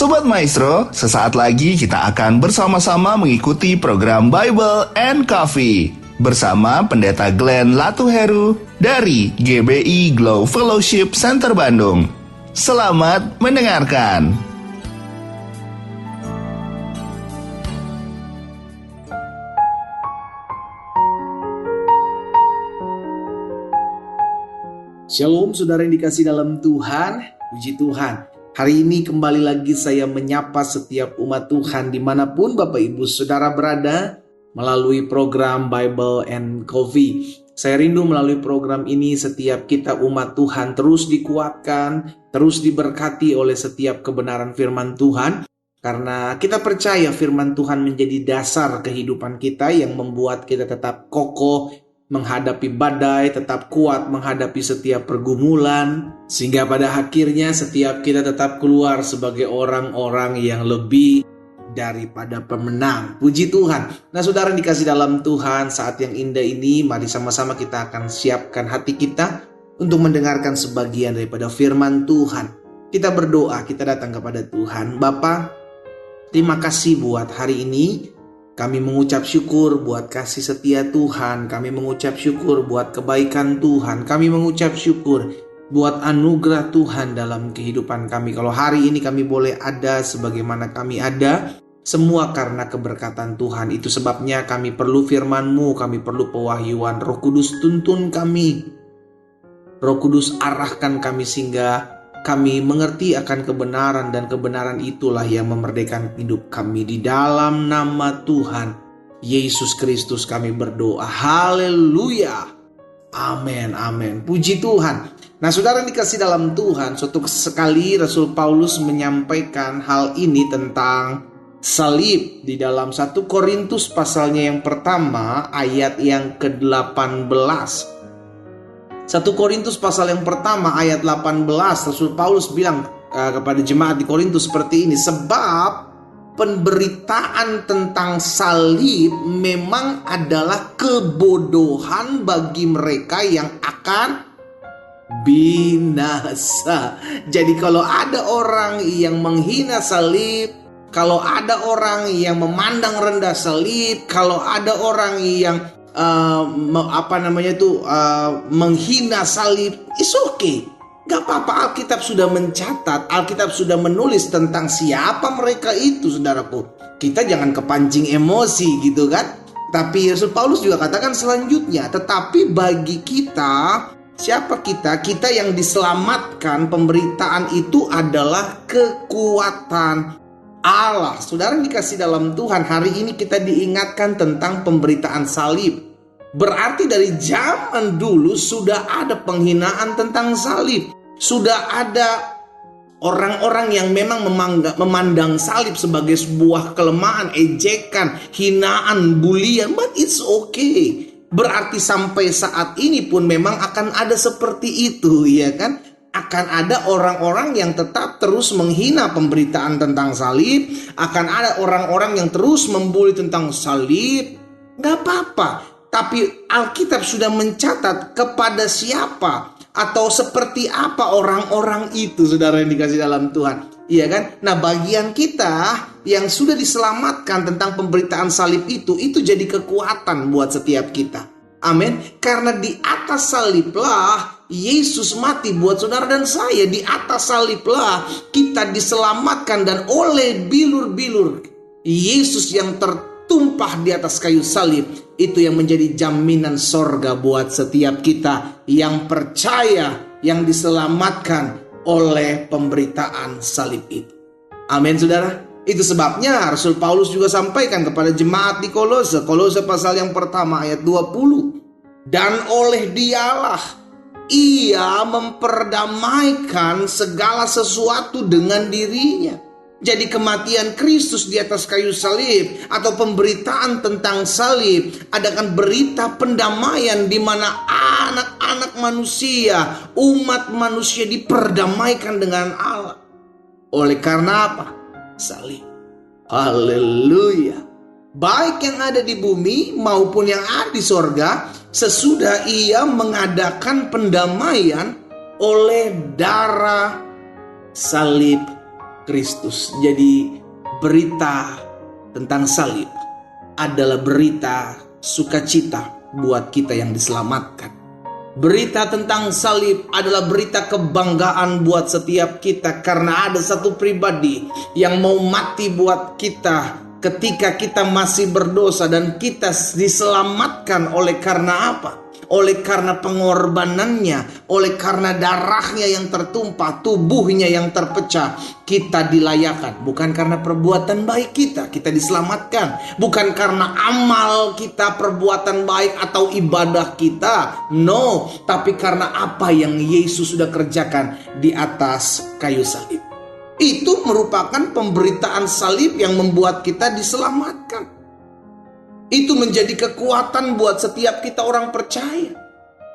Sobat Maestro, sesaat lagi kita akan bersama-sama mengikuti program Bible and Coffee bersama Pendeta Glenn Latuheru dari GBI Glow Fellowship Center Bandung. Selamat mendengarkan. Shalom saudara yang dikasih dalam Tuhan, puji Tuhan. Hari ini kembali lagi saya menyapa setiap umat Tuhan dimanapun Bapak Ibu Saudara berada melalui program Bible and Coffee. Saya rindu melalui program ini setiap kita umat Tuhan terus dikuatkan, terus diberkati oleh setiap kebenaran firman Tuhan. Karena kita percaya firman Tuhan menjadi dasar kehidupan kita yang membuat kita tetap kokoh menghadapi badai, tetap kuat menghadapi setiap pergumulan, sehingga pada akhirnya setiap kita tetap keluar sebagai orang-orang yang lebih daripada pemenang. Puji Tuhan. Nah saudara dikasih dalam Tuhan, saat yang indah ini mari sama-sama kita akan siapkan hati kita untuk mendengarkan sebagian daripada firman Tuhan. Kita berdoa, kita datang kepada Tuhan. Bapa, terima kasih buat hari ini. Kami mengucap syukur buat kasih setia Tuhan. Kami mengucap syukur buat kebaikan Tuhan. Kami mengucap syukur buat anugerah Tuhan dalam kehidupan kami. Kalau hari ini kami boleh ada sebagaimana kami ada, semua karena keberkatan Tuhan. Itu sebabnya kami perlu firman-Mu, kami perlu pewahyuan. Roh Kudus tuntun kami. Roh Kudus arahkan kami sehingga kami mengerti akan kebenaran, dan kebenaran itulah yang memerdekakan hidup kami. Di dalam nama Tuhan Yesus Kristus kami berdoa. Haleluya. Amin, amin. Puji Tuhan. Nah saudara dikasih dalam Tuhan, suatu sekali Rasul Paulus menyampaikan hal ini tentang salib di dalam 1 Korintus pasalnya yang pertama ayat yang ke-18. 1 Korintus pasal yang pertama ayat 18, Rasul Paulus bilang kepada jemaat di Korintus seperti ini. Sebab pemberitaan tentang salib memang adalah kebodohan bagi mereka yang akan binasa. Jadi kalau ada orang yang menghina salib, kalau ada orang yang memandang rendah salib, kalau ada orang yang menghina salib, it's okay, gak apa-apa. Alkitab sudah mencatat, Alkitab sudah menulis tentang siapa mereka itu, saudaraku. Kita jangan kepancing emosi gitu kan. Tapi Rasul Paulus juga katakan selanjutnya, tetapi bagi kita, siapa kita? Kita yang diselamatkan, pemberitaan itu adalah kekuatan Allah. Saudara dikasih dalam Tuhan, hari ini kita diingatkan tentang pemberitaan salib. Berarti dari zaman dulu sudah ada penghinaan tentang salib. Sudah ada orang-orang yang memang memandang salib sebagai sebuah kelemahan, ejekan, hinaan, bulian. But it's okay. Berarti sampai saat ini pun memang akan ada seperti itu, ya kan? Akan ada orang-orang yang tetap terus menghina pemberitaan tentang salib. Akan ada orang-orang yang terus membuli tentang salib. Gak apa-apa. Tapi Alkitab sudah mencatat kepada siapa atau seperti apa orang-orang itu, saudara yang dikasih dalam Tuhan. Iya kan? Nah bagian kita yang sudah diselamatkan tentang pemberitaan salib itu jadi kekuatan buat setiap kita. Amin. Karena di atas saliblah Yesus mati buat saudara dan saya. Di atas saliblah kita diselamatkan, dan oleh bilur-bilur Yesus yang tertumpah di atas kayu salib, itu yang menjadi jaminan sorga buat setiap kita yang percaya, yang diselamatkan oleh pemberitaan salib itu. Amin saudara. Itu sebabnya Rasul Paulus juga sampaikan kepada jemaat di Kolose pasal yang pertama ayat 20. Dan oleh Dialah Ia memperdamaikan segala sesuatu dengan dirinya. Jadi kematian Kristus di atas kayu salib atau pemberitaan tentang salib adakan berita pendamaian di mana anak-anak manusia, umat manusia diperdamaikan dengan Allah. Oleh karena apa? Salib. Haleluya. Baik yang ada di bumi maupun yang ada di sorga, sesudah Ia mengadakan pendamaian oleh darah salib Kristus. Jadi berita tentang salib adalah berita sukacita buat kita yang diselamatkan. Berita tentang salib adalah berita kebanggaan buat setiap kita, karena ada satu pribadi yang mau mati buat kita ketika kita masih berdosa, dan kita diselamatkan oleh karena apa? Oleh karena pengorbanannya, oleh karena darahnya yang tertumpah, tubuhnya yang terpecah, kita dilayakan. Bukan karena perbuatan baik kita diselamatkan. Bukan karena amal kita, perbuatan baik atau ibadah kita. No, tapi karena apa yang Yesus sudah kerjakan di atas kayu salib. Itu merupakan pemberitaan salib yang membuat kita diselamatkan. Itu menjadi kekuatan buat setiap kita orang percaya.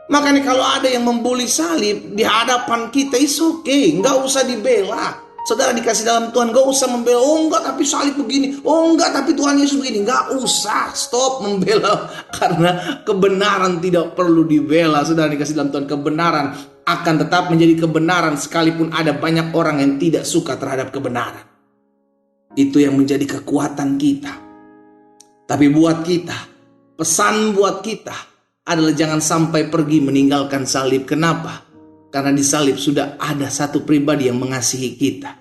Makanya kalau ada yang membuli salib di hadapan kita, it's okay, nggak usah dibela. Saudara dikasih dalam Tuhan, nggak usah membela. Oh enggak, tapi salib begini. Oh enggak, tapi Tuhan Yesus begini. Nggak usah, stop membela. Karena kebenaran tidak perlu dibela. Saudara dikasih dalam Tuhan, kebenaran akan tetap menjadi kebenaran sekalipun ada banyak orang yang tidak suka terhadap kebenaran. Itu yang menjadi kekuatan kita. Tapi buat kita, pesan buat kita adalah jangan sampai pergi meninggalkan salib. Kenapa? Karena di salib sudah ada satu pribadi yang mengasihi kita.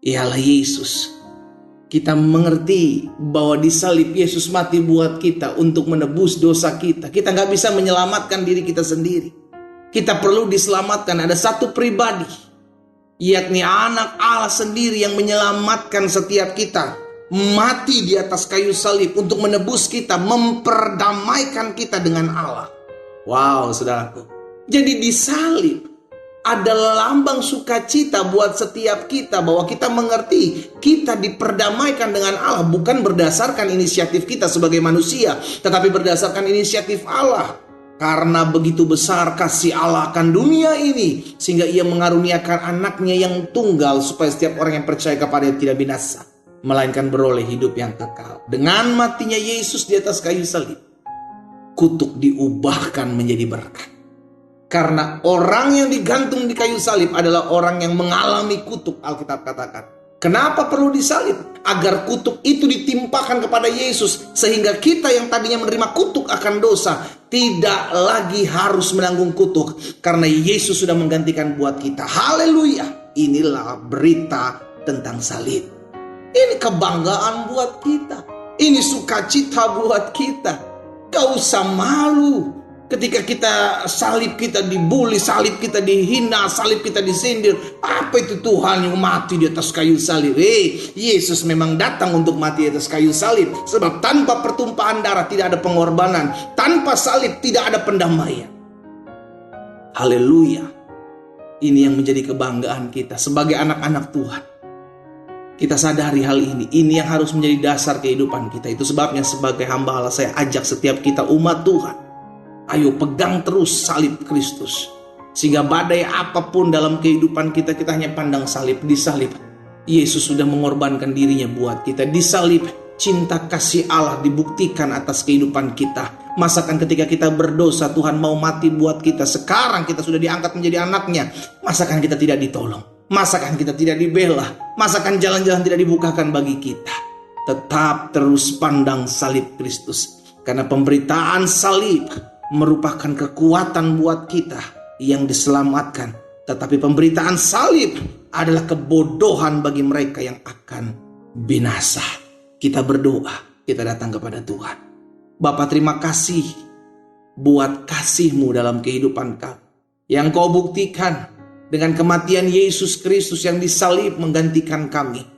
Ialah Yesus. Kita mengerti bahwa di salib Yesus mati buat kita untuk menebus dosa kita. Kita gak bisa menyelamatkan diri kita sendiri. Kita perlu diselamatkan. Ada satu pribadi, yakni anak Allah sendiri yang menyelamatkan setiap kita. Mati di atas kayu salib untuk menebus kita, memperdamaikan kita dengan Allah. Wow, saudaraku. Jadi di salib adalah lambang sukacita buat setiap kita, bahwa kita mengerti kita diperdamaikan dengan Allah bukan berdasarkan inisiatif kita sebagai manusia, tetapi berdasarkan inisiatif Allah. Karena begitu besar kasih Allah akan dunia ini, sehingga ia mengaruniakan anaknya yang tunggal, supaya setiap orang yang percaya kepadanya tidak binasa, melainkan beroleh hidup yang kekal. Dengan matinya Yesus di atas kayu salib, kutuk diubahkan menjadi berkat. Karena orang yang digantung di kayu salib adalah orang yang mengalami kutuk, Alkitab katakan. Kenapa perlu disalib? Agar kutuk itu ditimpakan kepada Yesus, sehingga kita yang tadinya menerima kutuk akan dosa tidak lagi harus menanggung kutuk, karena Yesus sudah menggantikan buat kita. Haleluya. Inilah berita tentang salib. Ini kebanggaan buat kita. Ini sukacita buat kita. Gak usah malu ketika salib kita dibully, salib kita dihina, salib kita disindir. Apa itu Tuhan yang mati di atas kayu salib? Yesus memang datang untuk mati di atas kayu salib. Sebab tanpa pertumpahan darah tidak ada pengorbanan. Tanpa salib tidak ada pendamaian. Haleluya. Ini yang menjadi kebanggaan kita sebagai anak-anak Tuhan. Kita sadari hal ini. Ini yang harus menjadi dasar kehidupan kita. Itu sebabnya sebagai hamba Allah, saya ajak setiap kita umat Tuhan, ayo pegang terus salib Kristus. Sehingga badai apapun dalam kehidupan kita, kita hanya pandang salib. Di salib Yesus sudah mengorbankan dirinya buat kita. Di salib cinta kasih Allah dibuktikan atas kehidupan kita. Masakan ketika kita berdosa, Tuhan mau mati buat kita. Sekarang kita sudah diangkat menjadi anaknya. Masakan kita tidak ditolong? Masakan kita tidak dibela? Masakan jalan-jalan tidak dibukakan bagi kita? Tetap terus pandang salib Kristus. Karena pemberitaan salib merupakan kekuatan buat kita yang diselamatkan. Tetapi pemberitaan salib adalah kebodohan bagi mereka yang akan binasa. Kita berdoa, kita datang kepada Tuhan. Bapa, terima kasih buat kasih-Mu dalam kehidupan kami, yang Kau buktikan dengan kematian Yesus Kristus yang disalib menggantikan kami.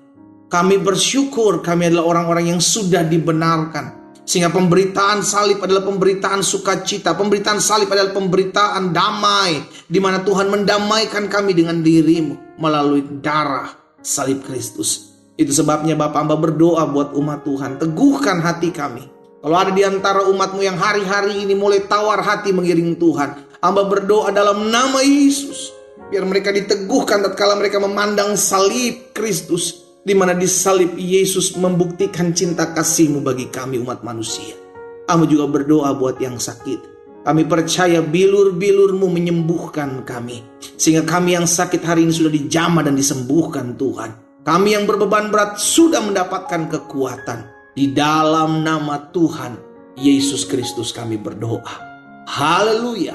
Kami bersyukur kami adalah orang-orang yang sudah dibenarkan. Sehingga pemberitaan salib adalah pemberitaan sukacita. Pemberitaan salib adalah pemberitaan damai, di mana Tuhan mendamaikan kami dengan diri-Mu melalui darah salib Kristus. Itu sebabnya Bapak hamba berdoa buat umat Tuhan. Teguhkan hati kami. Kalau ada di antara umat-Mu yang hari-hari ini mulai tawar hati mengiring Tuhan, hamba berdoa dalam nama Yesus, biar mereka diteguhkan tatkala mereka memandang salib Kristus, di mana di salib Yesus membuktikan cinta kasih-Mu bagi kami umat manusia. Kami juga berdoa buat yang sakit. Kami percaya bilur-bilur-Mu menyembuhkan kami, sehingga kami yang sakit hari ini sudah dijamah dan disembuhkan Tuhan. Kami yang berbeban berat sudah mendapatkan kekuatan. Di dalam nama Tuhan Yesus Kristus kami berdoa. Haleluya.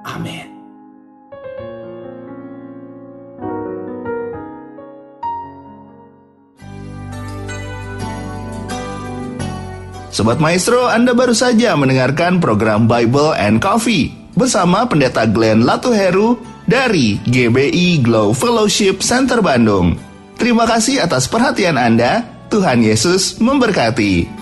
Amin. Sobat Maestro, Anda baru saja mendengarkan program Bible and Coffee bersama Pendeta Glenn Latuheru dari GBI Glow Fellowship Center Bandung. Terima kasih atas perhatian Anda. Tuhan Yesus memberkati.